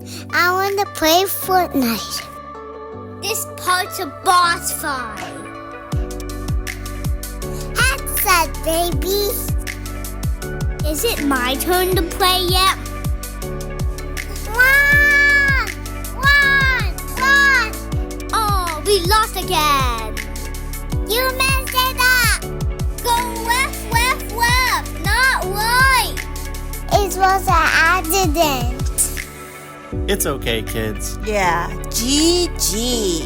I want to play Fortnite. This part's a boss fight. Headset, baby. Is it my turn to play yet? Run! Oh, we lost again. You messed it up. Go left, not right. It was an accident. It's okay, kids. Yeah, GG.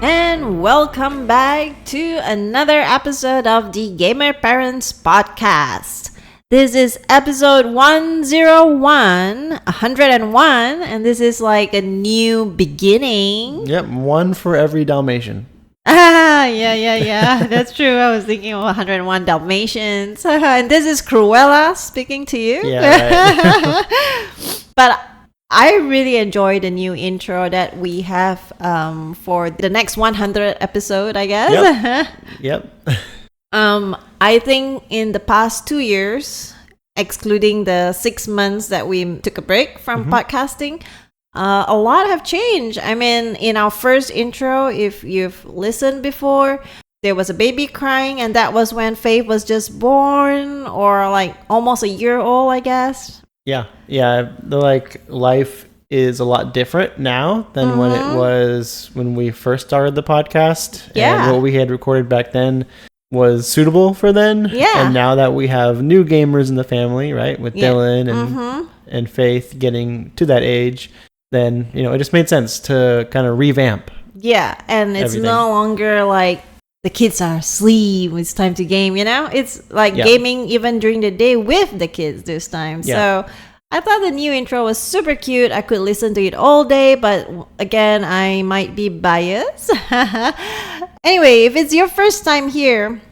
And welcome back to another episode of the Gamer Parents Podcast. This is episode 101, and this is like a new beginning. Yep, one for every Dalmatian. Yeah. That's true. I was thinking of 101 Dalmatians. And this is Cruella speaking to you. Yeah, right. But I really enjoyed the new intro that we have for the next 100 episode, I guess. Yep. I think in the past 2 years, excluding the 6 months that we took a break from podcasting, a lot have changed. I mean, in our first intro, if you've listened before, there was a baby crying, and that was when Faith was just born, or like almost a year old, I guess. Yeah. Life is a lot different now than when it was when we first started the podcast. Yeah. And what we had recorded back then was suitable for then. Yeah. And now that we have new gamers in the family, right, with Dylan and Faith getting to that age, then, it just made sense to kind of revamp. Yeah, and it's everything. no longer like the kids are asleep, it's time to game, It's like gaming even during the day with the kids this time. Yeah. So I thought the new intro was super cute. I could listen to it all day, but again, I might be biased. Anyway, if it's your first time here,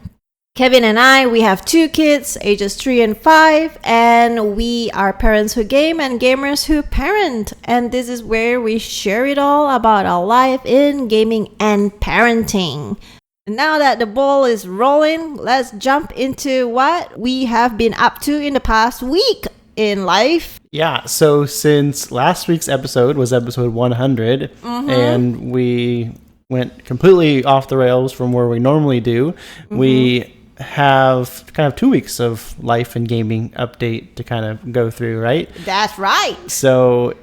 Kevin and I, we have 2 kids, ages 3 and 5, and we are parents who game and gamers who parent. And this is where we share it all about our life in gaming and parenting. And now that the ball is rolling, let's jump into what we have been up to in the past week in life. Yeah, so since last week's episode was episode 100, and we went completely off the rails from where we normally do, we have kind of 2 weeks of life and gaming update to kind of go through, right? That's right. So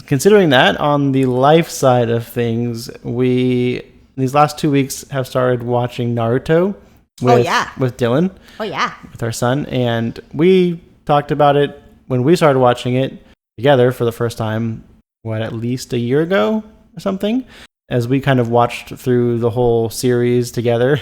considering that, on the life side of things, these last 2 weeks have started watching Naruto with Dylan. Oh, yeah. With our son. And we talked about it when we started watching it together for the first time, at least a year ago or something, as we kind of watched through the whole series together.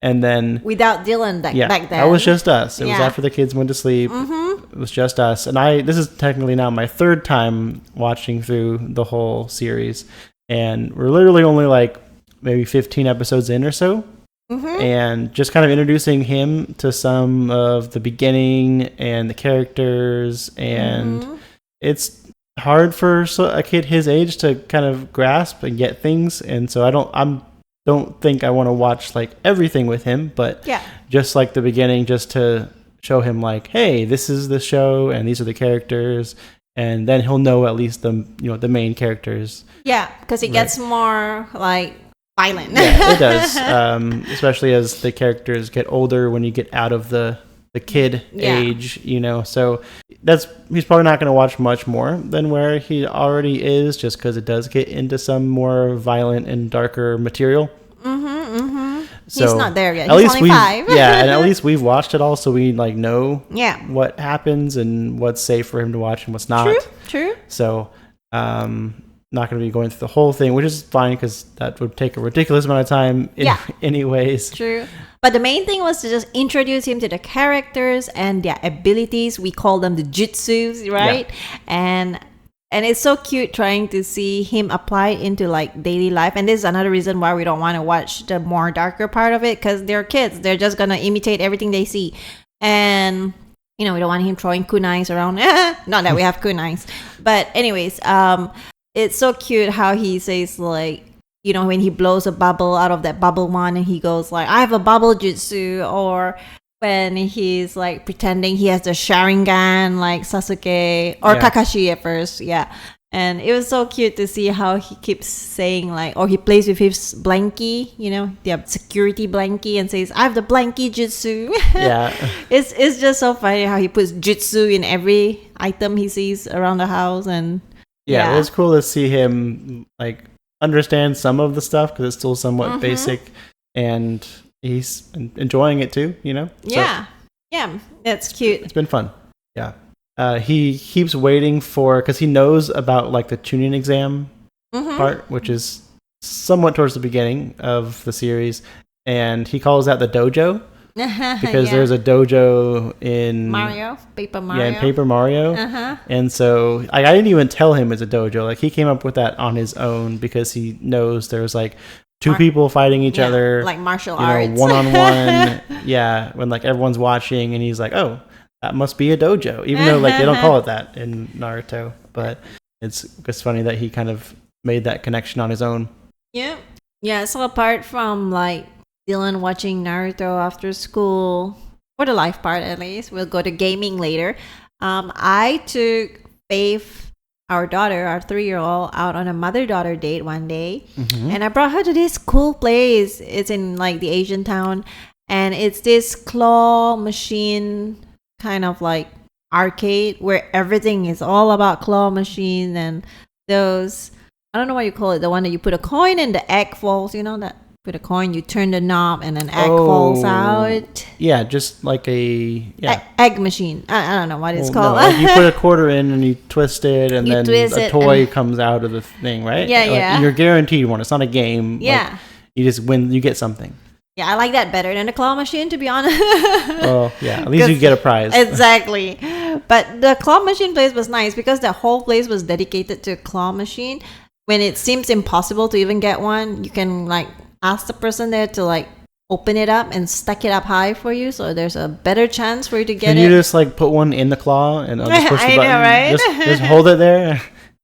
And then Without Dylan back then. That was just us. It was after the kids went to sleep. It was just us. And this is technically now my 3rd time watching through the whole series. And we're literally only like maybe 15 episodes in or so. And just kind of introducing him to some of the beginning and the characters. And it's hard for a kid his age to kind of grasp and get things. And so I don't think I want to watch like everything with him, but just like the beginning, just to show him like, hey, this is the show and these are the characters, and then he'll know at least the main characters. Yeah, because it gets more like violent. Yeah, it does. Especially as the characters get older when you get out of the kid age, so he's probably not going to watch much more than where he already is, just because it does get into some more violent and darker material. So he's not there yet. At He's least only 5. And at least we've watched it all, so we know what happens and what's safe for him to watch and what's not. True. So not going to be going through the whole thing, which is fine because that would take a ridiculous amount of time anyways. True. But the main thing was to just introduce him to the characters and their abilities. We call them the jutsus, right? Yeah. And it's so cute trying to see him apply into like daily life. And this is another reason why we don't want to watch the more darker part of it, because they're kids. They're just going to imitate everything they see. And we don't want him throwing kunais around. Not that we have kunais. But anyways, it's so cute how he says like, when he blows a bubble out of that bubble wand and he goes like, I have a bubble jutsu, or when he's like pretending he has the Sharingan like Sasuke or Kakashi at first. Yeah. And it was so cute to see how he keeps saying like, or he plays with his blankie, the security blankie, and says, "I have the blankie jutsu." Yeah. It's just so funny how he puts jutsu in every item he sees around the house. And it was cool to see him like understand some of the stuff because it's still somewhat basic, and he's enjoying it too, Yeah. That's cute. It's been fun. Yeah. He keeps waiting because he knows about like the tuning exam part, which is somewhat towards the beginning of the series, and he calls that the dojo because there's a dojo in Paper Mario. Yeah, in Paper Mario. And so I didn't even tell him it's a dojo. Like he came up with that on his own because he knows there's like two people fighting each other, like martial arts, one-on-one. Yeah, when like everyone's watching, and he's like, "Oh, that must be a dojo," even though like they don't call it that in Naruto. But it's funny that he kind of made that connection on his own. Yeah. So apart from like Dylan watching Naruto after school, for the life part at least, we'll go to gaming later. I took Faith, our daughter, our 3-year-old, out on a mother-daughter date one day, and I brought her to this cool place. It's in like the Asian town, and it's this claw machine kind of like arcade where everything is all about claw machines and those, I don't know what you call it, the one that you put a coin and the egg falls, that put a coin, you turn the knob and an egg falls out. Yeah, just like a egg machine. I don't know what it's called. No, like you put a quarter in and you twist it, and then a toy and comes out of the thing, right? Yeah, like, you're guaranteed one. It's not a game. Yeah. Like, you just win. You get something. Yeah, I like that better than the claw machine, to be honest. Well, yeah, at least you get a prize. Exactly. But the claw machine place was nice because the whole place was dedicated to a claw machine. When it seems impossible to even get one, you can like ask the person there to like open it up and stack it up high for you, so there's a better chance for you to get it. Can you just like put one in the claw and just push the button? Know, right? Just hold it there.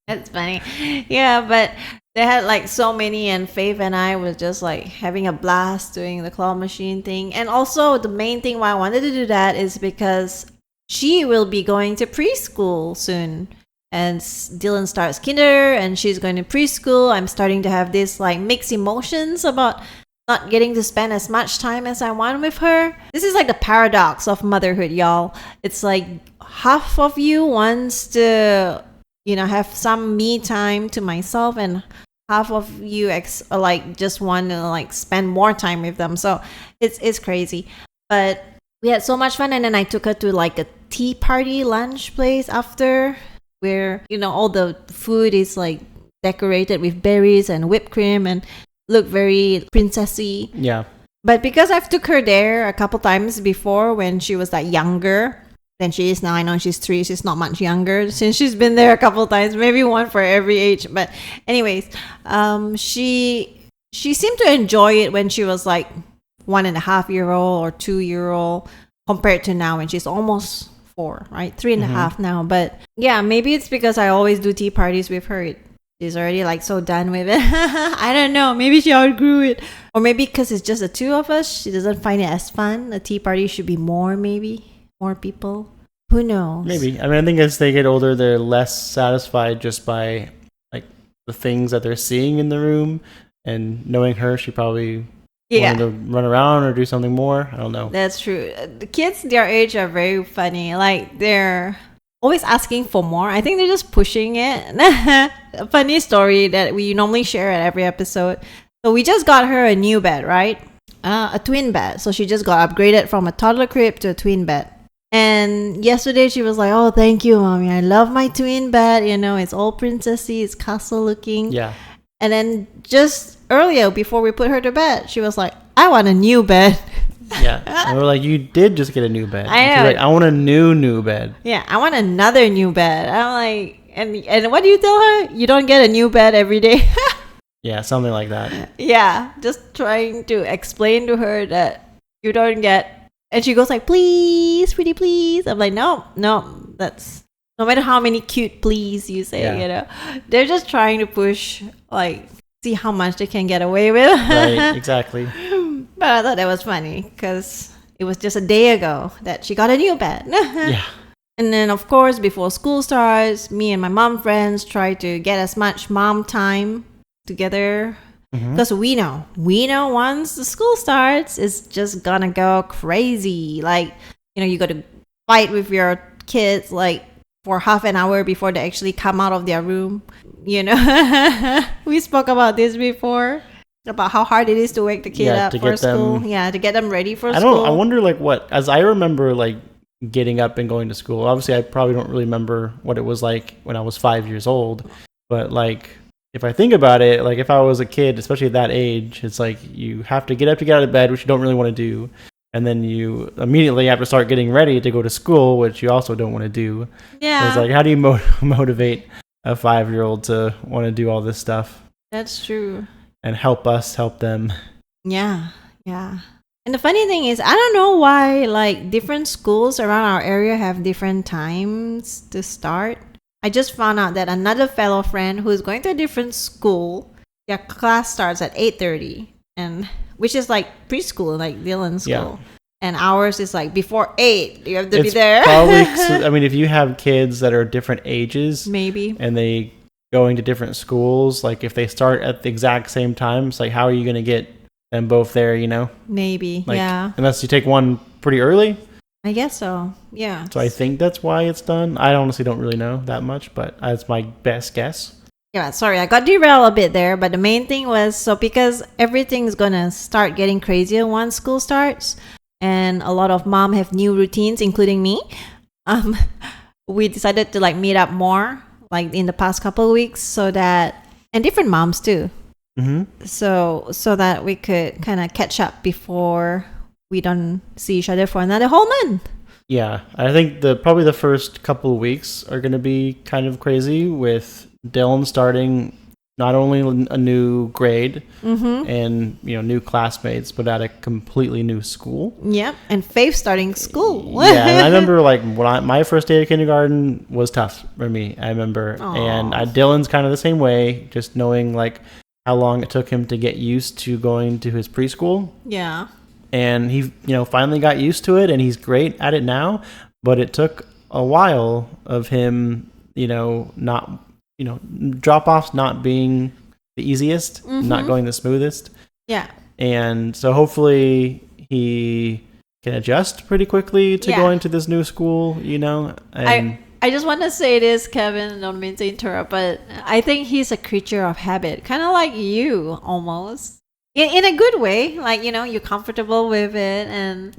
That's funny. Yeah, but they had like so many, and Faith and I was just like having a blast doing the claw machine thing. And also the main thing why I wanted to do that is because she will be going to preschool soon. And Dylan starts kinder and she's going to preschool. I'm starting to have this like mixed emotions about not getting to spend as much time as I want with her. This is like the paradox of motherhood, y'all. It's like half of you wants to, have some me time to myself, and half of you like just want to like spend more time with them. So it's crazy. But we had so much fun, and then I took her to like a tea party lunch place after, where all the food is like decorated with berries and whipped cream and look very princessy. Yeah. But because I've took her there a couple times before when she was like younger than she is now. I know she's 3, she's not much younger since she's been there a couple times, maybe one for every age. But anyways, she seemed to enjoy it when she was like 1.5-year-old or 2-year-old compared to now when she's almost 4, right? 3.5 now. But yeah, maybe it's because I always do tea parties with her. She's already like so done with it. I don't know. Maybe she outgrew it. Or maybe because it's just the 2 of us, she doesn't find it as fun. A tea party should be more people. Who knows? Maybe. I mean, I think as they get older, they're less satisfied just by like the things that they're seeing in the room. And knowing her, she probably wanted to run around or do something more. I don't know. That's true. The kids their age are very funny. Like they're always asking for more. I think they're just pushing it. A funny story that we normally share at every episode. So we just got her a new bed, right? A twin bed. So she just got upgraded from a toddler crib to a twin bed. And yesterday she was like, "Oh, thank you, mommy. I love my twin bed. It's all princessy. It's castle looking." Yeah. And then just earlier, before we put her to bed, she was like, "I want a new bed." Yeah. And we're like, "You did just get a new bed." I know. She's like, "I want a new bed." Yeah, I want another new bed. I'm like, and what do you tell her? You don't get a new bed every day. Yeah, something like that. Yeah, just trying to explain to her that you don't get. And she goes like, "Please, pretty please." I'm like, no, that's no matter how many cute please you say, they're just trying to push, like, see how much they can get away with. Right, exactly. But I thought that was funny because it was just a day ago that she got a new bed. Yeah. And then, of course, before school starts, me and my mom friends try to get as much mom time together. Because we know once the school starts, it's just gonna go crazy. Like, you got to fight with your kids like for half an hour before they actually come out of their room. We spoke about this before, about how hard it is to wake the kid up for school. To get them ready for school. I wonder, like, as I remember, like, getting up and going to school. Obviously, I probably don't really remember what it was like when I was 5 years old. But, like, if I think about it, like, if I was a kid, especially at that age, it's like you have to get up to get out of bed, which you don't really want to do. And then you immediately have to start getting ready to go to school, which you also don't want to do. Yeah. It's like, how do you motivate a 5-year-old to want to do all this stuff? That's true. And help them. Yeah. And the funny thing is, I don't know why, like, different schools around our area have different times to start. I just found out that another fellow friend who's going to a different school, their class starts at 8:30, and which is like preschool, like Dylan's school. And ours is like before 8. You have to be there. Probably, I mean, if you have kids that are different ages, maybe, and they going to different schools, like if they start at the exact same time, it's like, how are you going to get them both there? Maybe, like, yeah. Unless you take one pretty early. I guess so. Yeah. So I think that's why it's done. I honestly don't really know that much, but that's my best guess. Yeah, sorry, I got derailed a bit there, but the main thing was, because everything's gonna start getting crazier once school starts, and a lot of mom have new routines, including me. We decided to like meet up more, like in the past couple of weeks, and different moms too. So that we could kind of catch up before we don't see each other for another whole month. Yeah, I think probably the first couple of weeks are going to be kind of crazy, with Dylan starting not only a new grade and new classmates, but at a completely new school. Yep, and Faith starting school. Yeah, and I remember like my first day of kindergarten was tough for me. I remember, and Dylan's kind of the same way, just knowing like how long it took him to get used to going to his preschool. Yeah. And he, finally got used to it, and he's great at it now. But it took a while of him, not, drop-offs not being the easiest, not going the smoothest. Yeah. And so hopefully he can adjust pretty quickly to going to this new school, And I just want to say this, Kevin, don't mean to interrupt, but I think he's a creature of habit, kind of like you, almost. In a good way, like, you're comfortable with it, and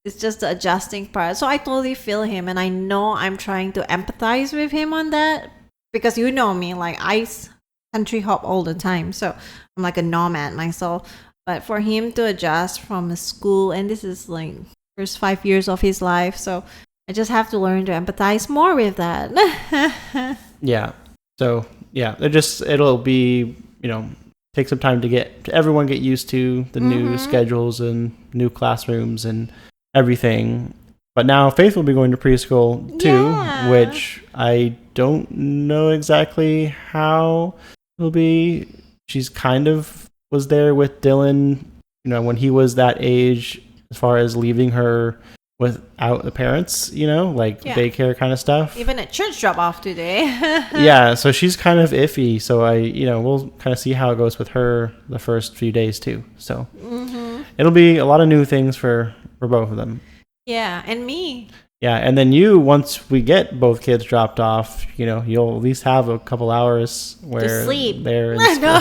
it's just the adjusting part. So I totally feel him, and I know I'm trying to empathize with him on that, because you know me, like, I country hop all the time, so I'm like a nomad myself. But for him to adjust from a school, and this is like first 5 years of his life, so I just have to learn to empathize more with that. Yeah. So it'll be, take some time to everyone get used to the new schedules and new classrooms and everything. But now Faith will be going to preschool too, which I don't know exactly how it'll be. She's kind of was there with Dylan, when he was that age, as far as leaving her without the parents, daycare kind of stuff. Even at church drop off today. Yeah, so she's kind of iffy. So we'll kind of see how it goes with her the first few days too. So it'll be a lot of new things for both of them. Yeah, and me. Yeah, and then once we get both kids dropped off, you'll at least have a couple hours where to sleep. They're in school.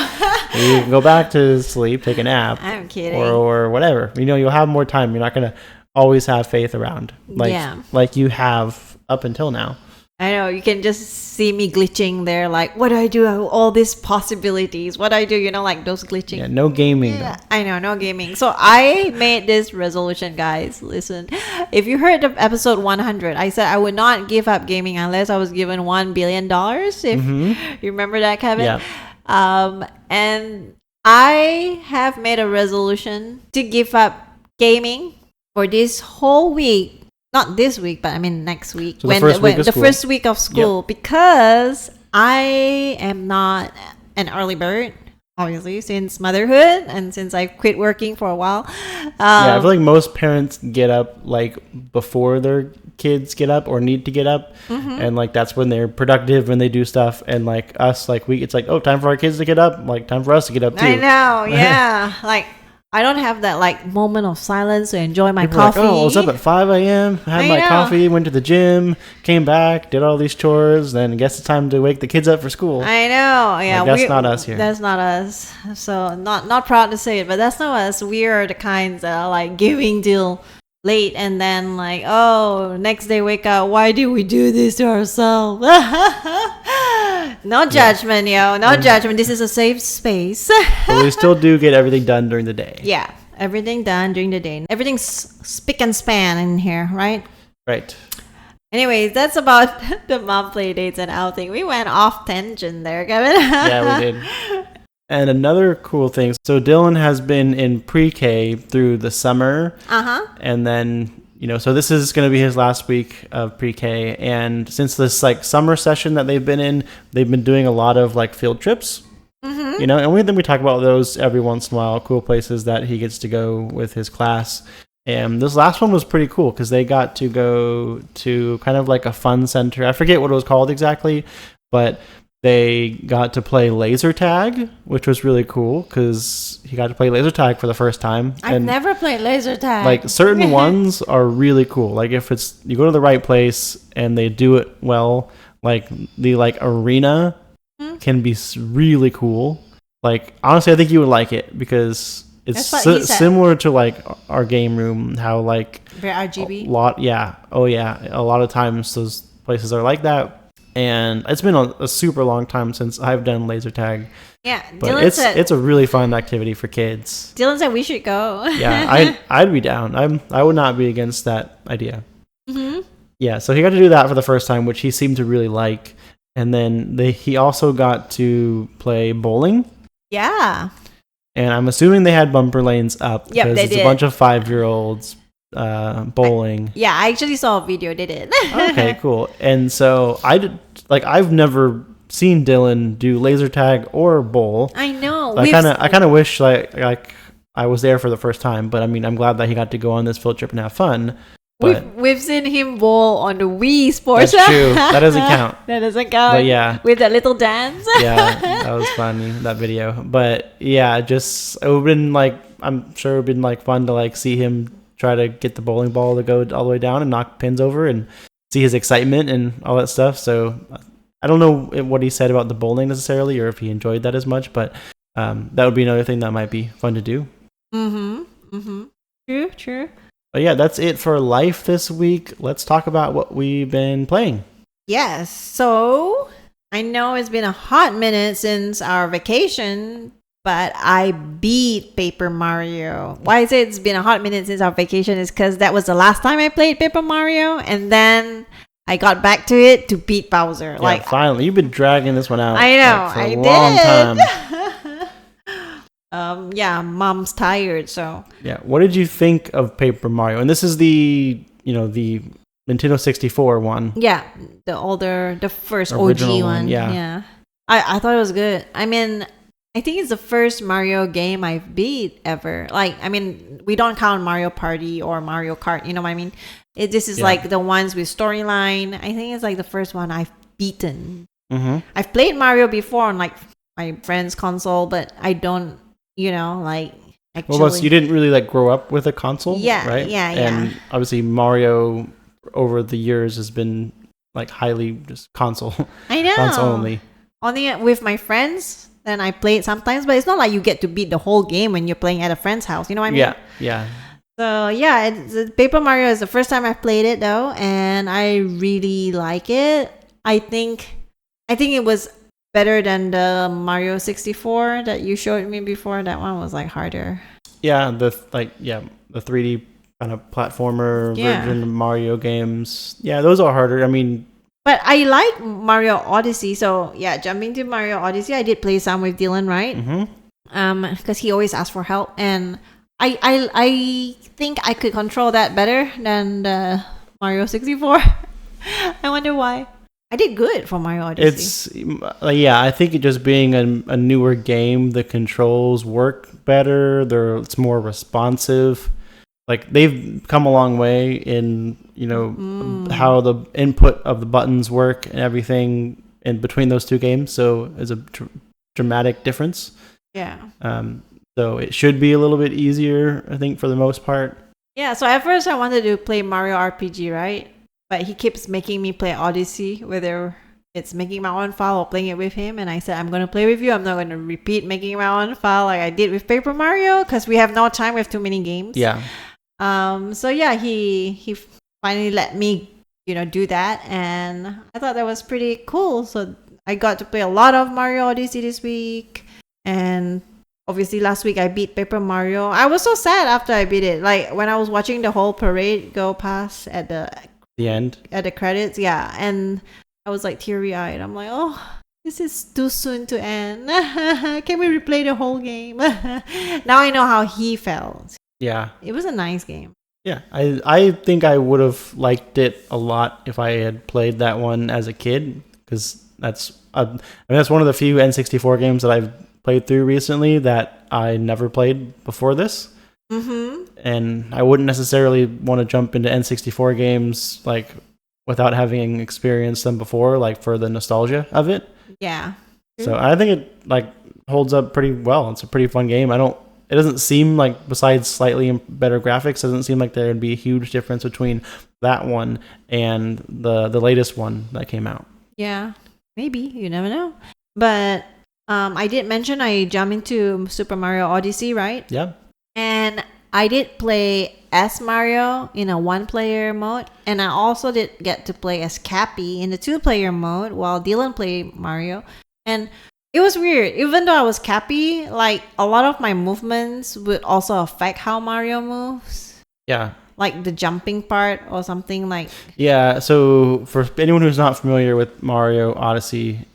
You can go back to sleep, take a nap. I'm kidding. Or whatever. You'll have more time. You're not going to always have Faith around like you have up until now. I know, you can just see me glitching there, like, what do I do? All these possibilities. What do I do? Like those glitching. Yeah, no gaming. Yeah, I know, no gaming. So I made this resolution, guys. Listen, if you heard of episode 100, I said I would not give up gaming unless I was given $1 billion. If you remember that, Kevin. Yeah. And I have made a resolution to give up gaming for this whole week. Not this week, but I mean next week. So the first week of school. Yep. Because I am not an early bird, obviously, since motherhood and since I quit working for a while. I feel like most parents get up like before their kids get up or need to get up, and like that's when they're productive and they do stuff. And like us, like it's like, oh, time for our kids to get up, like time for us to get up too. I know, yeah. Like I don't have that like moment of silence to enjoy my People are coffee. like, oh, I was up at 5 a.m. had I my know. coffee, went to the gym, came back, did all these chores, then I guess it's time to wake the kids up for school. I know, yeah. Like, that's not us here. That's not us. So not proud to say it, but that's not us. We are the kinds that are like giving till late and then like, oh, next day wake up, why do we do this to ourselves? No judgment, yo. No judgment. This is a safe space. But we still do get everything done during the day. Yeah. Everything done during the day. Everything's spick and span in here, right? Right. Anyways, that's about the mom play dates and outing. We went off tangent there, Kevin. Yeah, we did. And another cool thing. So Dylan has been in pre-K through the summer. And then, so this is going to be his last week of pre-K. And since this like summer session that they've been in, they've been doing a lot of like field trips. And we talk about those every once in a while, cool places that he gets to go with his class. And this last one was pretty cool because they got to go to kind of like a fun center. I forget what it was called exactly, but they got to play laser tag, which was really cool because he got to play laser tag for the first time. I've never played laser tag. Like certain ones are really cool. Like if it's you go to the right place and they do it well, like the like arena can be really cool. Like honestly, I think you would like it because it's similar to like our game room. How like very RGB. A lot of times those places are like that. And it's been a super long time since I've done laser tag. Yeah, but Dylan said it's a really fun activity for kids. Dylan said we should go. Yeah, I'd be down. I would not be against that idea. Yeah, so he got to do that for the first time, which he seemed to really like. And then he also got to play bowling. Yeah. And I'm assuming they had bumper lanes up Yep, because they it's did. a bunch of 5-year-olds bowling. I actually saw a video. They did. Okay, cool. And so I've never seen Dylan do laser tag or bowl. I know. I kind of wish like I was there for the first time, but I mean, I'm glad that he got to go on this field trip and have fun. But We've seen him bowl on the Wii Sports. that's true. That doesn't count. That doesn't count. But yeah. With that little dance. Yeah, that was funny, that video. But yeah, just it would have been like, I'm sure it would have been like fun to like see him try to get the bowling ball to go all the way down and knock pins over and see his excitement and all that stuff. So I don't know what he said about the bowling necessarily or if he enjoyed that as much, but that would be another thing that might be fun to do. True. But yeah, that's it for life this week. Let's talk about what we've been playing. Yes. So I know it's been a hot minute since our vacation, but I beat Paper Mario. Why I say it's been a hot minute since our vacation is because that was the last time I played Paper Mario, and then I got back to it to beat Bowser. Yeah, finally, you've been dragging this one out. I know, for a long time. Mom's tired, so. Yeah, what did you think of Paper Mario? And this is the Nintendo 64 one. Yeah, the first Original OG one. yeah. I thought it was good. I mean, I think it's the first Mario game I've beat ever. Like, I mean, we don't count Mario Party or Mario Kart, you know what I mean? This is like the ones with storyline. I think it's like the first one I've beaten. I've played Mario before on like my friend's console, but I don't, like actually. Well, you didn't really like grow up with a console, right? Yeah. And obviously Mario over the years has been like highly just console. I know. Console only. Only with my friends, then I play it sometimes, but it's not like you get to beat the whole game when you're playing at a friend's house. You know what I mean? Yeah. So yeah, Paper Mario is the first time I've played it though, and I really like it. I think it was better than the Mario 64 that you showed me before. That one was like harder. Yeah, the 3D kind of platformer version of Mario games. Yeah, those are harder. I mean, but I like Mario Odyssey. So yeah, jumping to Mario Odyssey, I did play some with Dylan, right? Because he always asks for help, and I think I could control that better than the Mario 64. I wonder why. I did good for Mario Odyssey. I think it just being a newer game, the controls work better. It's more responsive. Like they've come a long way in how the input of the buttons work and everything in between those two games. So it's a dramatic difference. Yeah. So it should be a little bit easier, I think, for the most part. Yeah, so at first I wanted to play Mario RPG, right? But he keeps making me play Odyssey, whether it's making my own file or playing it with him. And I said, I'm going to play with you. I'm not going to repeat making my own file like I did with Paper Mario because we have no time. We have too many games. Yeah. So yeah, he finally let me, do that. And I thought that was pretty cool. So I got to play a lot of Mario Odyssey this week. And obviously last week I beat Paper Mario. I was so sad after I beat it. Like when I was watching the whole parade go past at the end, at the credits, yeah, and I was like teary-eyed. I'm like, oh, this is too soon to end. Can we replay the whole game? Now I know how he felt. Yeah, it was a nice game. Yeah, I think I would have liked it a lot if I had played that one as a kid, because that's one of the few N64 games that I've played through recently that I never played before this. And I wouldn't necessarily want to jump into N64 games like without having experienced them before, like for the nostalgia of it. Yeah. So I think it like holds up pretty well. It's a pretty fun game. It doesn't seem like, besides slightly better graphics, doesn't seem like there would be a huge difference between that one and the latest one that came out. Yeah, maybe, you never know. But I did mention I jumped into Super Mario Odyssey, right? Yeah. And I did play as Mario in a one-player mode, and I also did get to play as Cappy in the two-player mode while Dylan played Mario. And it was weird. Even though I was Cappy, like a lot of my movements would also affect how Mario moves. Yeah. Like the jumping part or something like. Yeah. So for anyone who's not familiar with Mario Odyssey,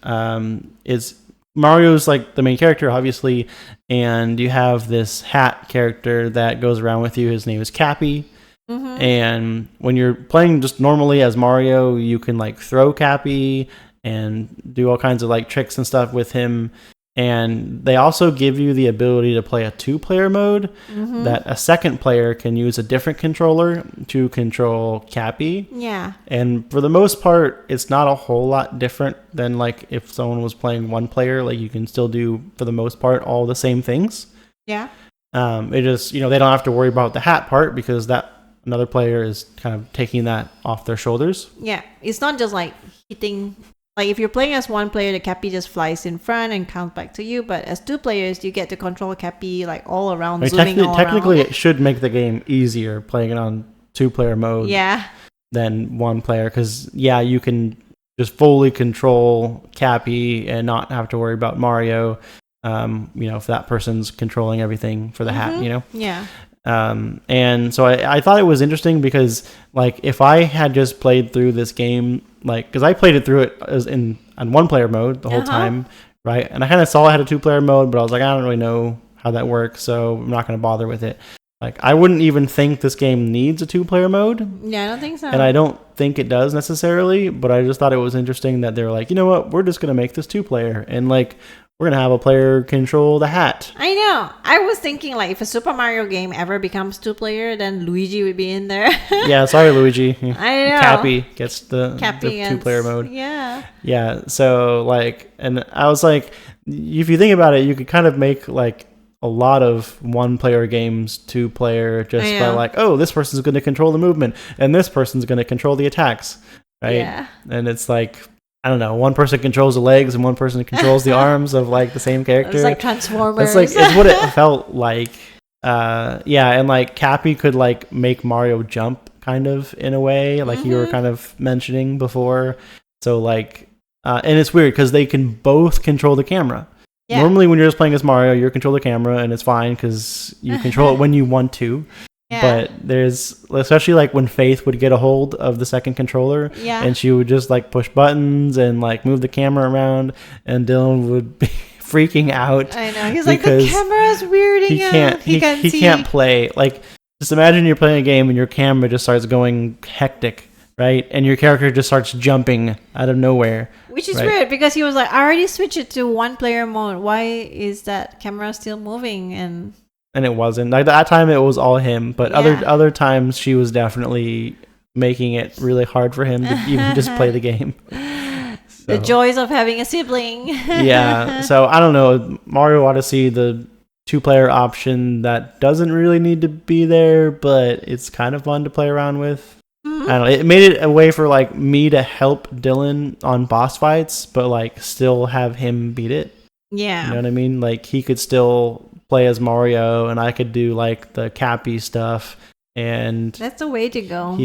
Mario's like the main character, obviously, and you have this hat character that goes around with you. His name is Cappy. And when you're playing just normally as Mario, you can like throw Cappy and do all kinds of like tricks and stuff with him. And they also give you the ability to play a two-player mode that a second player can use a different controller to control Cappy. Yeah. And for the most part, it's not a whole lot different than like if someone was playing one player. Like you can still do, for the most part, all the same things. Yeah. It just, they don't have to worry about the hat part because that another player is kind of taking that off their shoulders. Yeah. It's not just like hitting. Like if you're playing as one player, the Cappy just flies in front and counts back to you. But as two players, you get to control Cappy like all around, zooming all technically, around. It should make the game easier playing it on two-player mode. Yeah. Than one player, because you can just fully control Cappy and not have to worry about Mario. If that person's controlling everything for the hat, Yeah. And so I thought it was interesting because like if I had just played through this game, like because I played it through it as on one player mode the whole time, right? And I kind of saw I had a two-player mode, but I was like, I don't really know how that works, so I'm not going to bother with it. Like I wouldn't even think this game needs a two-player mode. Yeah, I don't think so. And I don't think it does necessarily, but I just thought it was interesting that they were like, you know what, we're just going to make this two-player, and like we're going to have a player control the hat. I know. I was thinking like if a Super Mario game ever becomes two-player, then Luigi would be in there. Yeah, sorry, Luigi. I know. Cappy gets the two-player mode. Yeah. Yeah, so like, and I was like, if you think about it, you could kind of make like a lot of one-player games two-player just by like, oh, this person's going to control the movement and this person's going to control the attacks, right? Yeah. And it's like, I don't know, one person controls the legs and one person controls the arms of like the same character. It's like Transformers. It's what it felt like. And like Cappy could like make Mario jump kind of in a way, like you were kind of mentioning before. So like, and it's weird because they can both control the camera. Yeah. Normally when you're just playing as Mario, you control the camera and it's fine because you control it when you want to. Yeah. But there's, especially like when Faith would get a hold of the second controller and she would just like push buttons and like move the camera around, and Dylan would be freaking out. I know. He's like, the camera's weirding out. He can't play. Like, just imagine you're playing a game and your camera just starts going hectic, right? And your character just starts jumping out of nowhere. Which is weird because he was like, I already switched it to one player mode. Why is that camera still moving? And it wasn't. Like that time it was all him, but other times she was definitely making it really hard for him to even just play the game. The joys of having a sibling. Yeah, so I don't know. Mario Odyssey, the 2-player option that doesn't really need to be there, but it's kind of fun to play around with. I don't know. It made it a way for like me to help Dylan on boss fights, but like still have him beat it. Yeah. You know what I mean? Like he could still play as Mario, and I could do like the Cappy stuff, and that's the way to go.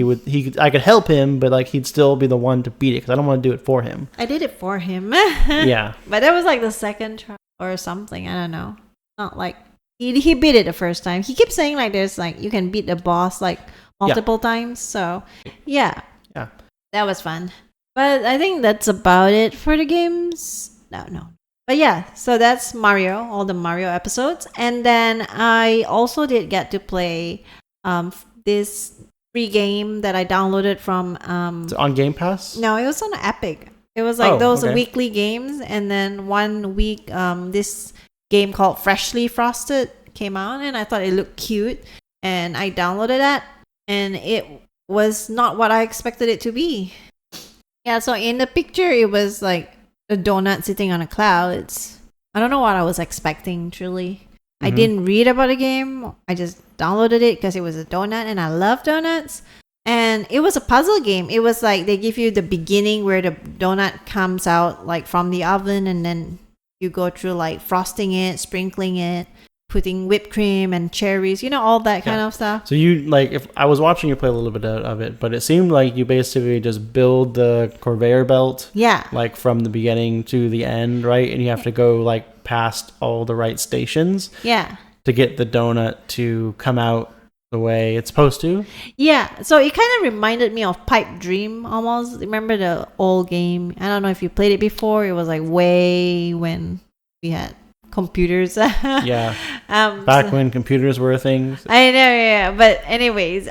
I could help him, but like he'd still be the one to beat it because I don't want to do it for him. I did it for him. Yeah, but that was like the second try or something. I don't know. Not like he beat it the first time. He keeps saying like there's like you can beat the boss like multiple times. So yeah, that was fun. But I think that's about it for the games. No. But yeah, so that's Mario, all the Mario episodes. And then I also did get to play this free game that I downloaded from... It's on Game Pass? No, it was on Epic. It was like those weekly games. And then one week, this game called Freshly Frosted came out. And I thought it looked cute. And I downloaded that. And it was not what I expected it to be. Yeah, so in the picture, it was like a donut sitting on a cloud. I don't know what I was expecting, truly. I didn't read about the game. I just downloaded it because it was a donut and I love donuts. And it was a puzzle game. It was like they give you the beginning where the donut comes out like from the oven, and then you go through like frosting it, sprinkling it, putting whipped cream and cherries, all that kind of stuff. So you like, if I was watching you play a little bit of it, but it seemed like you basically just build the conveyor belt, like from the beginning to the end, right? And you have to go like past all the right stations, to get the donut to come out the way it's supposed to. Yeah, so it kind of reminded me of Pipe Dream almost. Remember the old game? I don't know if you played it before. It was like way when we had computers. Back when computers were a thing. I know, but anyways,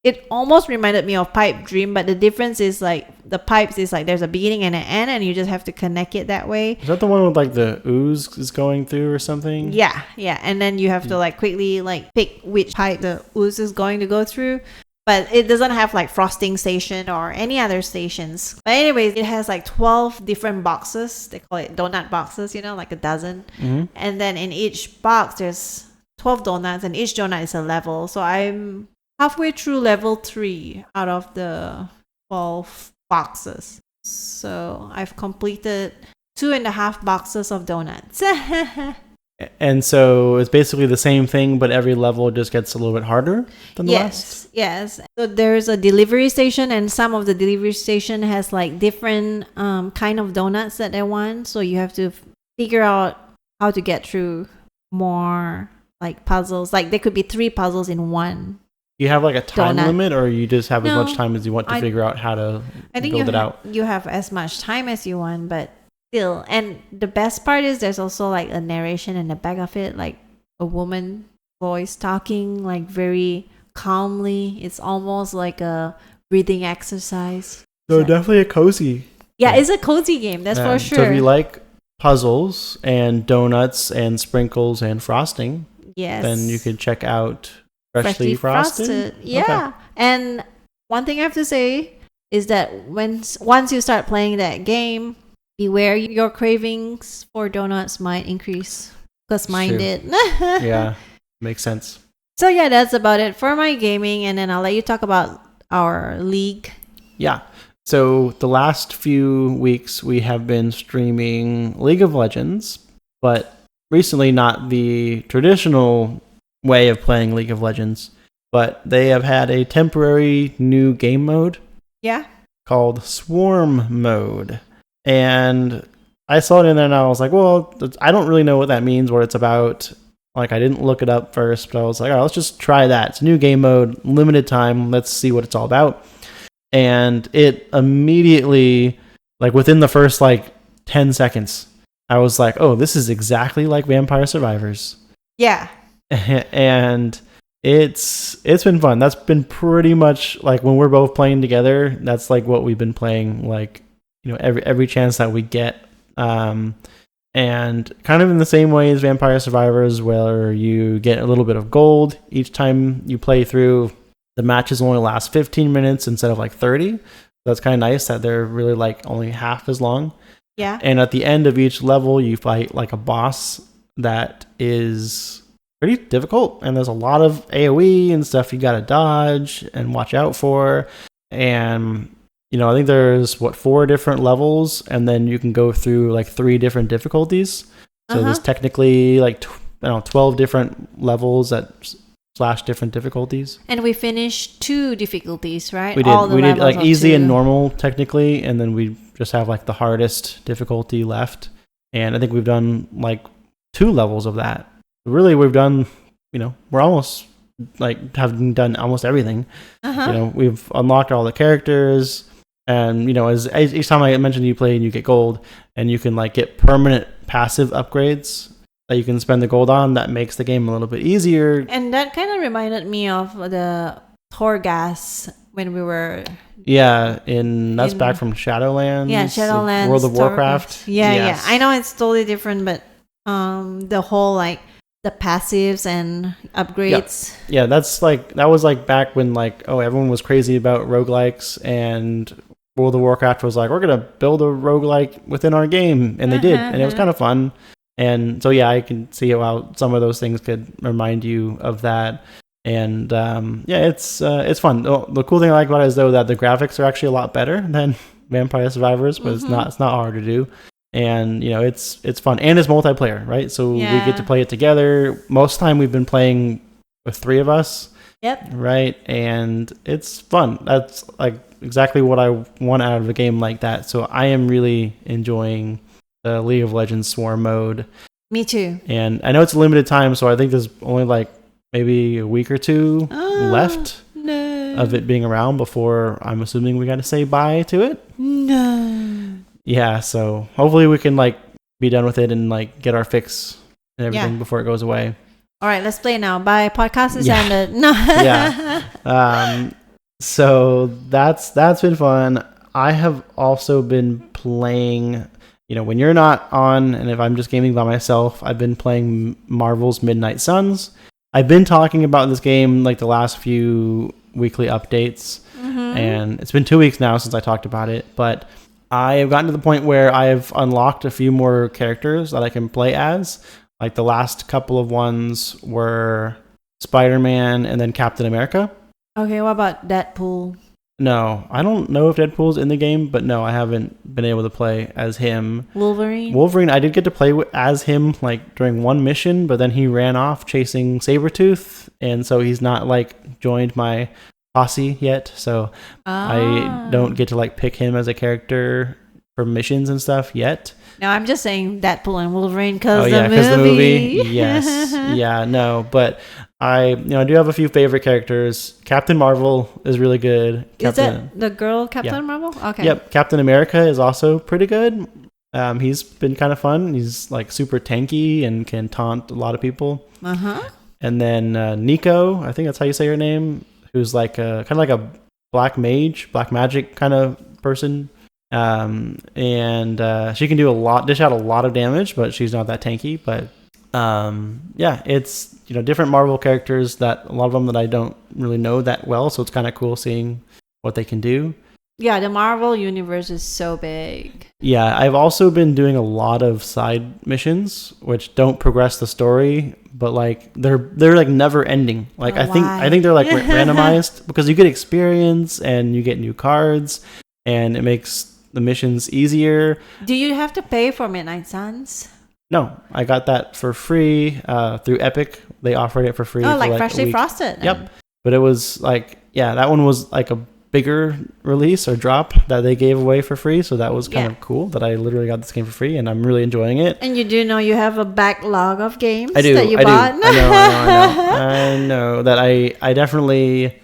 it almost reminded me of Pipe Dream, but the difference is like the pipes is like there's a beginning and an end, and you just have to connect it that way. Is that the one with like the ooze is going through or something? Yeah, and then you have to like quickly like pick which pipe the ooze is going to go through. But it doesn't have like frosting station or any other stations. But anyways, it has like 12 different boxes. They call it donut boxes, like a dozen. And then in each box, there's 12 donuts, and each donut is a level. So I'm halfway through level 3 out of the 12 boxes. So I've completed 2.5 boxes of donuts. And so it's basically the same thing, but every level just gets a little bit harder than the last? Yes. So there's a delivery station, and some of the delivery station has like different kind of donuts that they want. So you have to figure out how to get through more like puzzles. Like there could be 3 puzzles in one. You have like a time limit, or you just have as much time as you want to figure out how to build it out? You have as much time as you want, but still. And the best part is there's also like a narration in the back of it, like a woman voice talking like very calmly. It's almost like a breathing exercise. So definitely a cozy. Yeah, it's a cozy game, that's for sure. So if you like puzzles and donuts and sprinkles and frosting, then you could check out Freshly Frosted. Yeah. Okay. And one thing I have to say is that once you start playing that game, beware your cravings for donuts might increase, because mine did. Yeah, makes sense. So yeah, that's about it for my gaming, and then I'll let you talk about our league. Yeah. So the last few weeks we have been streaming League of Legends, but recently not the traditional way of playing League of Legends, but they have had a temporary new game mode. Yeah. Called Swarm Mode. And I saw it in there and I was like, well, I don't really know what that means, what it's about. Like, I didn't look it up first, but I was like, all right, let's just try that. It's a new game mode, limited time. Let's see what it's all about. And it immediately, like within the first like 10 seconds, I was like, oh, this is exactly like Vampire Survivors. Yeah. And it's been fun. That's been pretty much like when we're both playing together, that's like what we've been playing, like, every chance that we get. And kind of in the same way as Vampire Survivors, where you get a little bit of gold each time you play through. the matches only last 15 minutes instead of like 30. That's kind of nice that they're really like only half as long. Yeah. And at the end of each level, you fight like a boss that is pretty difficult. And there's a lot of AoE and stuff you got to dodge and watch out for. And, you know, I think there's 4 different levels, and then you can go through like 3 different difficulties. So there's technically like, 12 different levels that / different difficulties. And we finished 2 difficulties, right? We did. We did like easy 2. and normal technically, and then we just have like the hardest difficulty left. And I think we've done like 2 levels of that. Really, we've done, you know, we're almost like having done almost everything. You know, we've unlocked all the characters, and you know, as each time I mentioned you play and you get gold, and you can like get permanent passive upgrades that you can spend the gold on. That makes the game a little bit easier. And that kind of reminded me of the Torghast when we were that's back from Shadowlands. Yeah, Shadowlands, World of Warcraft. Yeah. I know it's totally different, but the whole like the passives and upgrades. Yeah, that was like back when like everyone was crazy about roguelikes, and World of Warcraft was like, we're gonna build a roguelike within our game, and they did, and it was kind of fun. And so I can see how some of those things could remind you of that. And it's fun. The cool thing I like about it is though that the graphics are actually a lot better than Vampire Survivors, but it's not hard to do. And you know, it's fun, and it's multiplayer, right? So we get to play it together. Most of the time we've been playing with 3 of us. Yep. Right, and it's fun. That's like exactly what I want out of a game like that. So I am really enjoying the League of Legends Swarm mode. Me too. And I know it's a limited time, so I think there's only like maybe a week or 2 left of it being around before I'm assuming we got to say bye to it. No. Yeah, so hopefully we can like be done with it and like get our fix and everything before it goes away. All right, let's play now. Bye. Podcast is ended. No. So that's been fun. I have also been playing, you know, when you're not on, and if I'm just gaming by myself, I've been playing Marvel's Midnight Suns. I've been talking about this game like the last few weekly updates, and it's been 2 weeks now since I talked about it, but I have gotten to the point where I've unlocked a few more characters that I can play as. Like the last couple of ones were Spider-Man and then Captain America. Okay, what about Deadpool? No, I don't know if Deadpool's in the game, but no, I haven't been able to play as him. Wolverine, I did get to play as him like during one mission, but then he ran off chasing Sabretooth, and so he's not like joined my posse yet, so I don't get to like pick him as a character for missions and stuff yet. No, I'm just saying Deadpool and Wolverine because the movie. Yes. Yeah, no, but I do have a few favorite characters. Captain Marvel is really good. Is that the girl Captain Marvel? Okay. Yep. Captain America is also pretty good. He's been kind of fun. He's like super tanky and can taunt a lot of people. And then Nico, I think that's how you say her name, who's like kind of like a black magic kind of person. And she can dish out a lot of damage, but she's not that tanky. But it's different Marvel characters, that a lot of them that I don't really know that well, so it's kind of cool seeing what they can do. Yeah, the Marvel universe is so big. Yeah, I've also been doing a lot of side missions which don't progress the story, but like they're like never ending. Like I think they're like randomized because you get experience and you get new cards, and it makes the missions easier. Do you have to pay for Midnight Suns? No, I got that for free through Epic. They offered it for free. Oh, like Freshly Frosted. Yep. But it was like, that one was like a bigger release or drop that they gave away for free. So that was kind of cool that I literally got this game for free, and I'm really enjoying it. And you do know you have a backlog of games that you bought? I know that I definitely...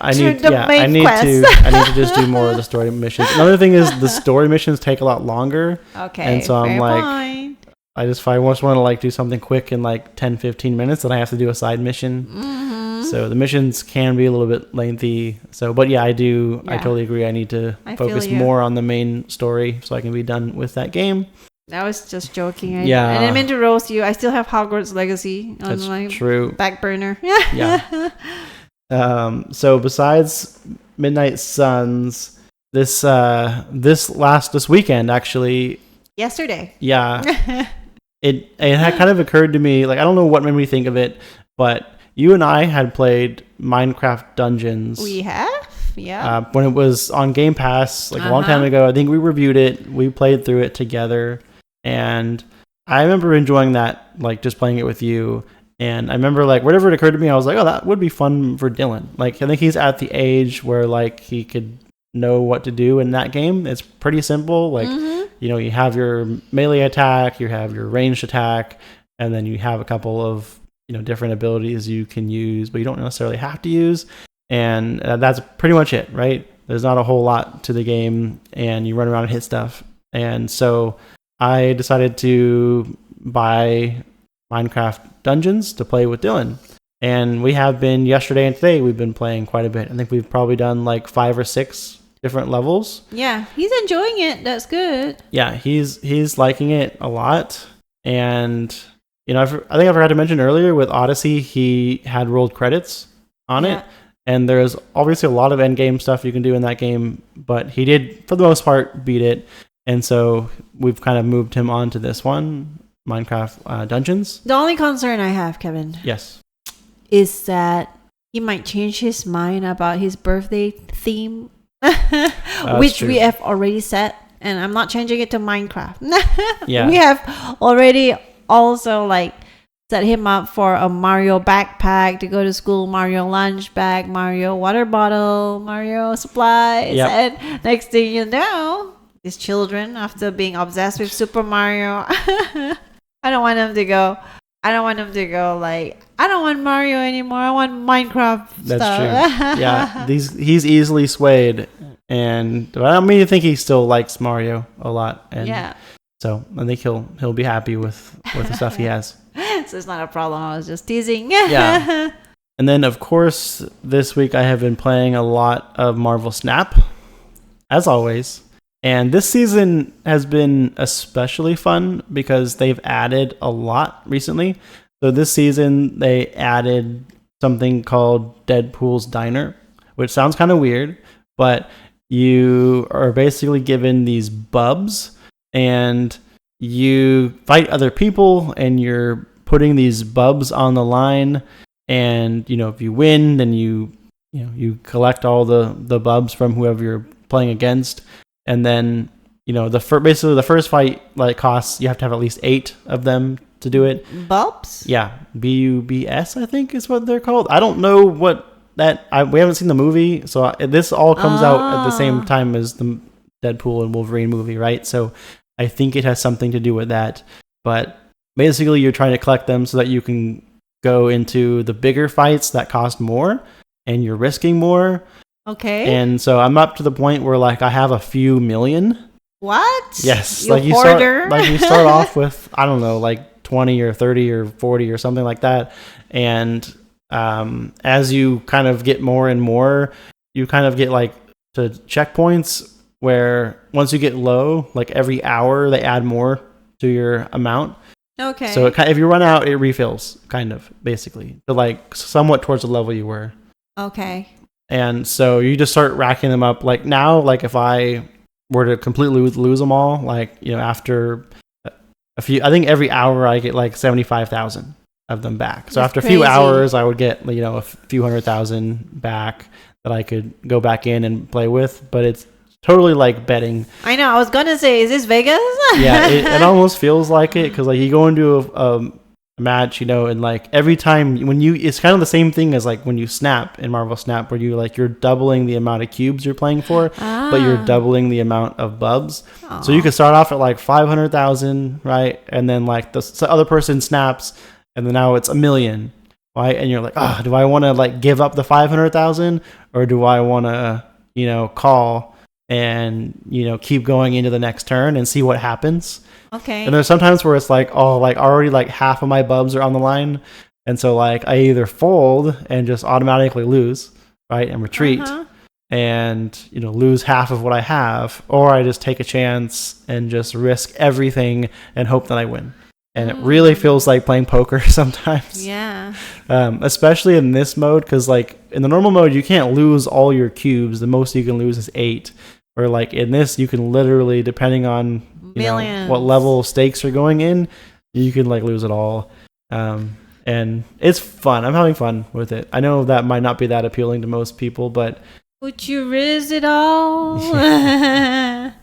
I need to just do more of the story missions. Another thing is the story missions take a lot longer. Okay. And so I'm like, I just want to like do something quick in like 10-15 minutes, then I have to do a side mission. So the missions can be a little bit lengthy. So, but I totally agree. I need to focus more on the main story so I can be done with that game. I was just joking. And I meant to roast you. I still have Hogwarts Legacy on my back burner. So besides Midnight Suns, this weekend actually, Yesterday. yeah, it had kind of occurred to me, like I don't know what made me think of it, but you and I had played Minecraft Dungeons. We have, yeah. When it was on Game Pass, like a long time ago. I think we reviewed it. We played through it together, and I remember enjoying that, like just playing it with you. And I remember, like, whatever it occurred to me, I was like, oh, that would be fun for Dylan. Like, I think he's at the age where, like, he could know what to do in that game. It's pretty simple. Like, you know, you have your melee attack, you have your ranged attack, and then you have a couple of, you know, different abilities you can use, but you don't necessarily have to use. And that's pretty much it, right? There's not a whole lot to the game, and you run around and hit stuff. And so I decided to buy Minecraft Dungeons to play with Dylan. And we have been, yesterday and today, we've been playing quite a bit. I think we've probably done like 5 or 6 different levels. Yeah, he's enjoying it. That's good. Yeah, he's liking it a lot. And, you know, I think I forgot to mention earlier with Odyssey, he had rolled credits on it. And there's obviously a lot of end game stuff you can do in that game, but he did, for the most part, beat it. And so we've kind of moved him on to this one, Minecraft Dungeons. The only concern I have, Kevin, Yes. is that he might change his mind about his birthday theme, which true. we have already set, and I'm not changing it to Minecraft. Yeah. We have already also like set him up for a Mario backpack to go to school, Mario lunch bag, Mario water bottle, Mario supplies, Yep. and next thing you know, these children, after being obsessed with Super Mario, I don't want them to go like, I don't want Mario anymore. I want Minecraft That's stuff. true. Yeah, he's easily swayed, and I mean, I think he still likes Mario a lot, and Yeah. so I think he'll be happy with the stuff he has. So it's not a problem. I was just teasing. Yeah. And then, of course, this week I have been playing a lot of Marvel Snap, as always. And this season has been especially fun because they've added a lot recently. So this season, they added something called Deadpool's Diner, which sounds kind of weird, but you are basically given these bubs, and you fight other people, and you're putting these bubs on the line. And, you know, if you win, then you collect all the bubs from whoever you're playing against. And then, you know, basically the first fight, like, costs, you have to have at least 8 of them to do it. Bulbs? Yeah, BUBS, I think is what they're called. I don't know what we haven't seen the movie, so this all comes out at the same time as the Deadpool and Wolverine movie, right? So I think it has something to do with that. But basically, you're trying to collect them so that you can go into the bigger fights that cost more, and you're risking more. Okay. And so I'm up to the point where, like, I have a few million. What? Yes. You like hoarder. you start off with, I don't know, like 20 or 30 or 40 or something like that. And as you kind of get more and more, you kind of get like to checkpoints where once you get low, like every hour they add more to your amount. Okay. So if you run out, it refills, kind of, basically, to like somewhat towards the level you were. Okay. And so you just start racking them up. Like now, like if I were to completely lose them all, like, you know, after a few, I think every hour I get like 75,000 of them back. So That's after a few crazy. hours, I would get, you know, a few 100,000 back that I could go back in and play with. But it's totally like betting. I know. I was gonna say, is this Vegas? Yeah, it almost feels like it, because like you go into a match, you know, and like every time it's kind of the same thing as like when you snap in Marvel Snap, where you're doubling the amount of cubes you're playing for, but you're doubling the amount of bubs. So you could start off at like 500,000, right? And then like the other person snaps, and then now it's 1 million, right? And you're like, do I want to like give up the 500,000, or do I want to, you know, call and, you know, keep going into the next turn and see what happens? Okay. And there's sometimes where it's like, like already like half of my bubs are on the line. And so like I either fold and just automatically lose, right? And retreat and, you know, lose half of what I have, or I just take a chance and just risk everything and hope that I win. And it really feels like playing poker sometimes. Yeah. Especially in this mode, because like in the normal mode, you can't lose all your cubes. The most you can lose is 8. Or like in this, you can literally, depending on what level of stakes are going in, you can like lose it all. And it's fun. I'm having fun with it. I know that might not be that appealing to most people, but would you risk it all?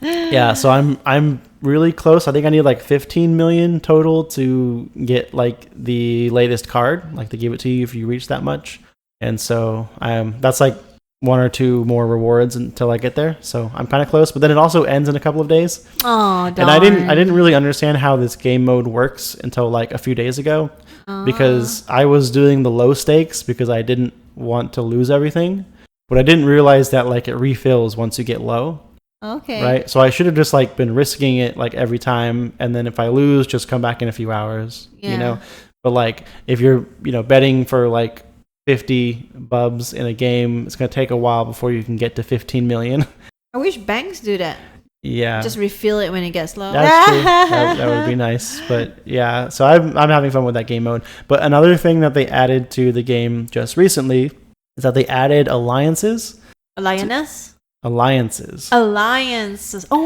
yeah. So I'm really close. I think I need like 15 million total to get like the latest card. Like they give it to you if you reach that much. And so that's like 1 or 2 more rewards until I get there. So I'm kind of close. But then it also ends in a couple of days. Oh, darn. And I didn't really understand how this game mode works until like a few days ago, because I was doing the low stakes because I didn't want to lose everything. But I didn't realize that like it refills once you get low. Okay. Right? So I should have just like been risking it like every time, and then if I lose, just come back in a few hours. Yeah. But like if you're betting for like 50 bubs in a game, it's going to take a while before you can get to 15 million. I wish banks do that. Yeah. Just refill it when it gets low. That's true. That would be nice. But yeah, so I'm having fun with that game mode. But another thing that they added to the game just recently is that they added alliances. Alliances. Oh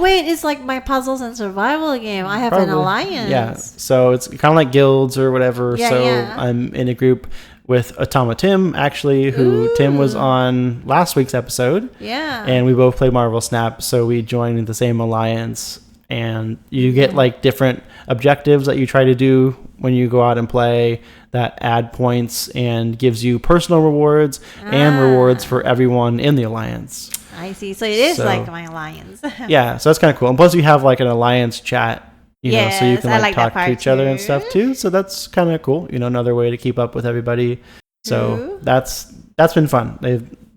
wait, it's like my puzzles and survival game. I have an alliance. Yeah. So it's kind of like guilds or whatever. Yeah. I'm in a group with Atama Tim, actually, who Tim was on last week's episode. Yeah. And we both play Marvel Snap, so we joined the same alliance. And you get like different objectives that you try to do when you go out and play that add points and gives you personal rewards and rewards for everyone in the alliance. I see. So it is like my alliance. Yeah, so that's kind of cool. And plus you have like an alliance chat, so you can like talk to each other and stuff too. So that's kind of cool. Another way to keep up with everybody. So that's been fun.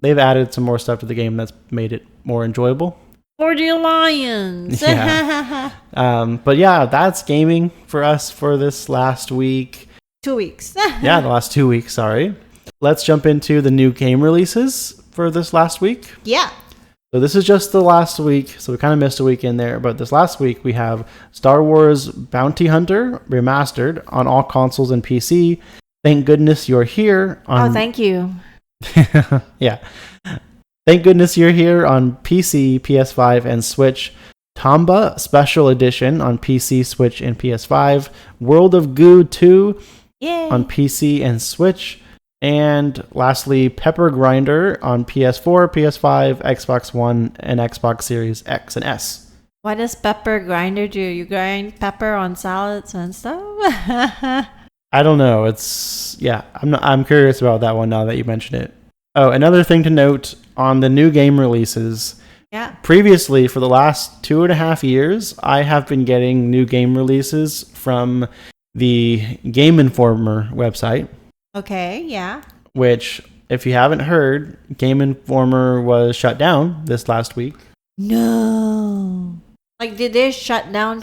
They've added some more stuff to the game that's made it more enjoyable. For the alliance. Yeah. But yeah, that's gaming for us for this last week. 2 weeks. Yeah, the last 2 weeks, sorry. Let's jump into the new game releases for this last week. Yeah. So this is just the last week, so we kind of missed a week in there. But this last week, we have Star Wars Bounty Hunter Remastered on all consoles and PC. Thank goodness you're here. Thank you. Yeah. Thank goodness you're here on PC, PS5, and Switch. Tomba Special Edition on PC, Switch, and PS5. World of Goo 2 on PC and Switch. And lastly, Pepper Grinder on PS4, PS5, Xbox One, and Xbox Series X and S. What does Pepper Grinder do? You grind pepper on salads and stuff? I don't know. I'm curious about that one now that you mention it. Oh, another thing to note on the new game releases. Yeah. Previously, for the last 2.5 years, I have been getting new game releases from the Game Informer website. Okay, yeah. Which, if you haven't heard, Game Informer was shut down this last week. No. Like, did they shut down?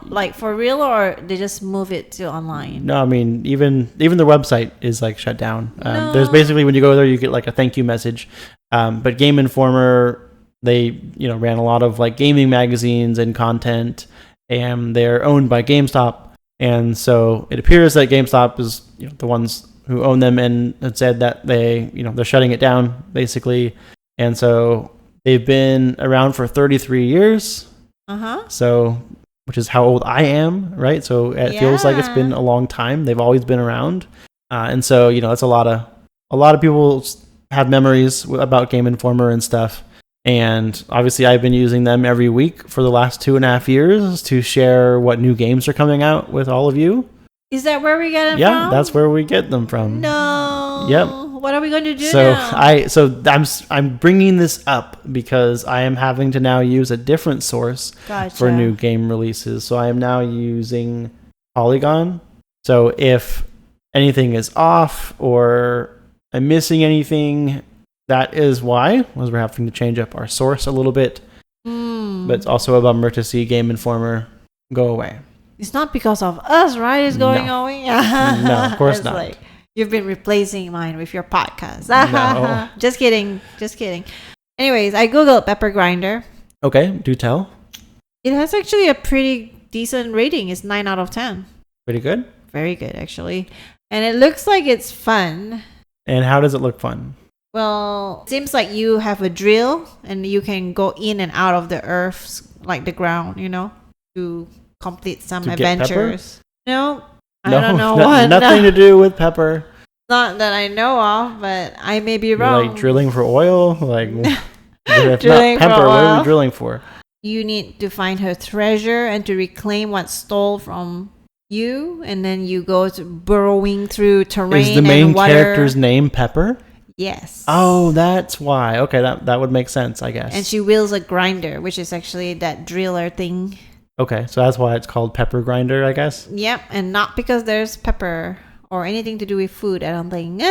Like, for real, or they just move it to online? No, I mean, even the website is, like, shut down. No. There's basically, when you go there, you get, like, a thank you message. But Game Informer, they, ran a lot of, like, gaming magazines and content, and they're owned by GameStop. And so it appears that GameStop is the ones who own them and had said that they're shutting it down, basically. And so they've been around for 33 years. So, which is how old I am, right? So it feels like it's been a long time. They've always been around. And so, that's a lot of people have memories about Game Informer and stuff. And obviously I've been using them every week for the last 2.5 years to share what new games are coming out with all of you. Is that where we get them from? Yeah, that's where we get them from. No. Yep. What are we going to do now? I'm bringing this up because I am having to now use a different source for new game releases. So I am now using Polygon. So if anything is off or I'm missing anything, that is why, was we're having to change up our source a little bit. But it's also a bummer to see Game Informer go away. It's not because of us, right? It's going away. No, of course not. Like, you've been replacing mine with your podcast. No. Just kidding. Anyways, I googled Pepper Grinder. Okay, do tell. It has actually a pretty decent rating. It's 9 out of 10. Pretty good. Very good, actually. And it looks like it's fun. And how does it look fun? Well, it seems like you have a drill and you can go in and out of the earth, like the ground, to complete some To get adventures. No, I No, don't know what. nothing to do with pepper. Not that I know of, but I may be You're wrong. like drilling for oil? Like, if Drilling not for pepper, what are oil. we drilling for? You need to find her treasure and to reclaim what's stole from you, and then you go to burrowing through terrain. Is the main and water. character's name Pepper? Yes. Oh, that's why. Okay, that would make sense, I guess. And she wields a grinder, which is actually that driller thing. Okay, so that's why it's called Pepper Grinder, I guess. Yep, and not because there's pepper or anything to do with food, I don't think.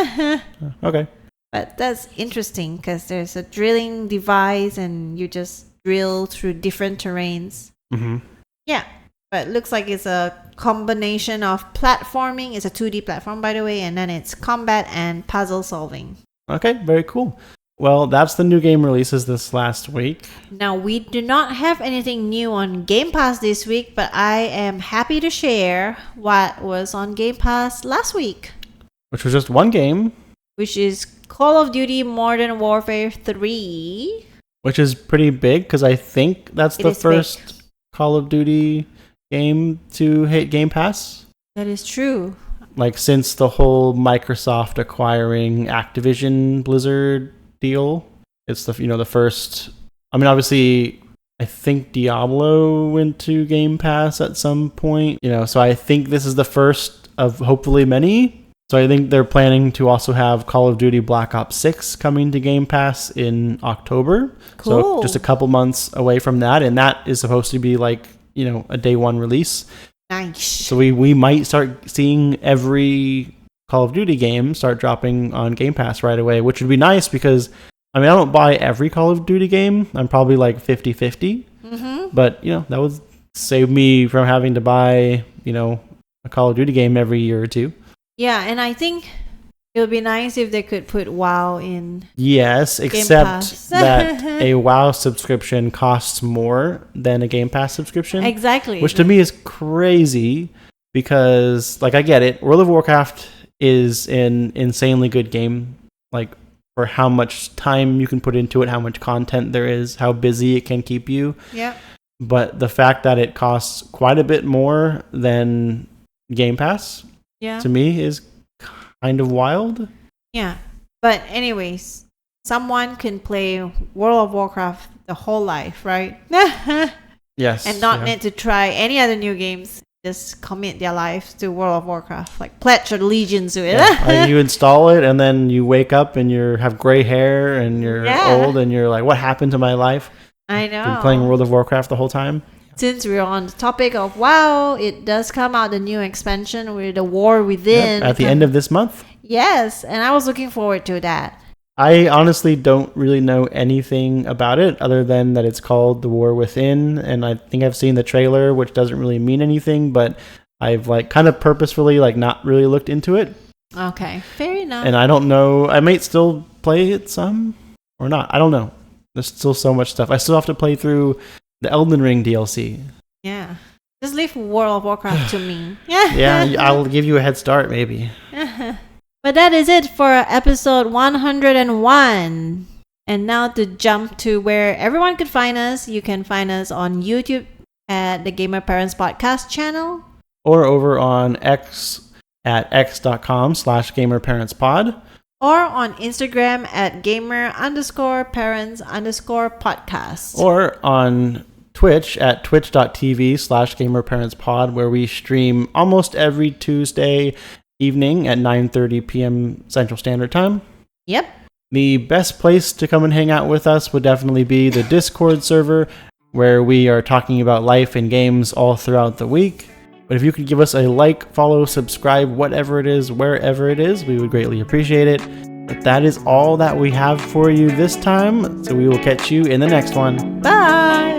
Okay. But that's interesting because there's a drilling device and you just drill through different terrains. Mm-hmm. Yeah, but it looks like it's a combination of platforming. It's a 2D platform, by the way, and then it's combat and puzzle solving. Okay, very cool. Well, that's the new game releases this last week. Now, we do not have anything new on Game Pass this week, but I am happy to share what was on Game Pass last week, Which was just one game, which is Call of Duty Modern Warfare 3. which is pretty big because I think that's It the is first Call of Duty game to hit Game Pass. That is true. Like since the whole Microsoft acquiring Activision Blizzard deal, it's the first. I mean, obviously, I think Diablo went to Game Pass at some point. So I think this is the first of hopefully many. So I think they're planning to also have Call of Duty Black Ops 6 coming to Game Pass in October. Cool. So just a couple months away from that, and that is supposed to be like a day one release. Nice. So we might start seeing every Call of Duty game start dropping on Game Pass right away, which would be nice because, I mean, I don't buy every Call of Duty game. I'm probably like 50-50. Mm-hmm. But, that would save me from having to buy, a Call of Duty game every year or two. Yeah, and I think it would be nice if they could put WoW in. Yes, Game except Pass. that a WoW subscription costs more than a Game Pass subscription. Exactly. Which to me is crazy because, like, I get it. World of Warcraft is an insanely good game, like, for how much time you can put into it, how much content there is, how busy it can keep you. Yeah. But the fact that it costs quite a bit more than Game Pass, Yeah. to me, is kind of wild. Yeah. But anyways, someone can play World of Warcraft the whole life, right? Yes. And not yeah. need to try any other new games. Just commit their lives to World of Warcraft, like pledge allegiance to it. Yeah. Like, you install it and then you wake up and you have gray hair and you're old and you're like, what happened to my life? I know. Been playing World of Warcraft the whole time. Since we're on the topic of WoW, it does come out the new expansion with the War Within. Yep, at the end of this month. Yes, and I was looking forward to that. I honestly don't really know anything about it other than that it's called The War Within, and I think I've seen the trailer, which doesn't really mean anything, but I've like kind of purposefully like not really looked into it. Okay, fair enough. And I don't know, I might still play it some or not. I don't know. There's still so much stuff. I still have to play through the Elden Ring DLC. Yeah. Just leave World of Warcraft to me. Yeah, I'll give you a head start maybe. But that is it for episode 101. And now to jump to where everyone could find us. You can find us on YouTube at the Gamer Parents Podcast channel. Or over on X at x.com/gamerparentspod. Or on Instagram at gamer_parents_podcast. Or on Twitch at twitch.tv/gamerparentspod, where we stream almost every Tuesday evening at 9:30 p.m. Central Standard Time. Yep. The best place to come and hang out with us would definitely be the Discord server, where we are talking about life and games all throughout the week. But if you could give us a like, follow, subscribe, whatever it is, wherever it is, we would greatly appreciate it. But that is all that we have for you this time, so we will catch you in the next one. Bye.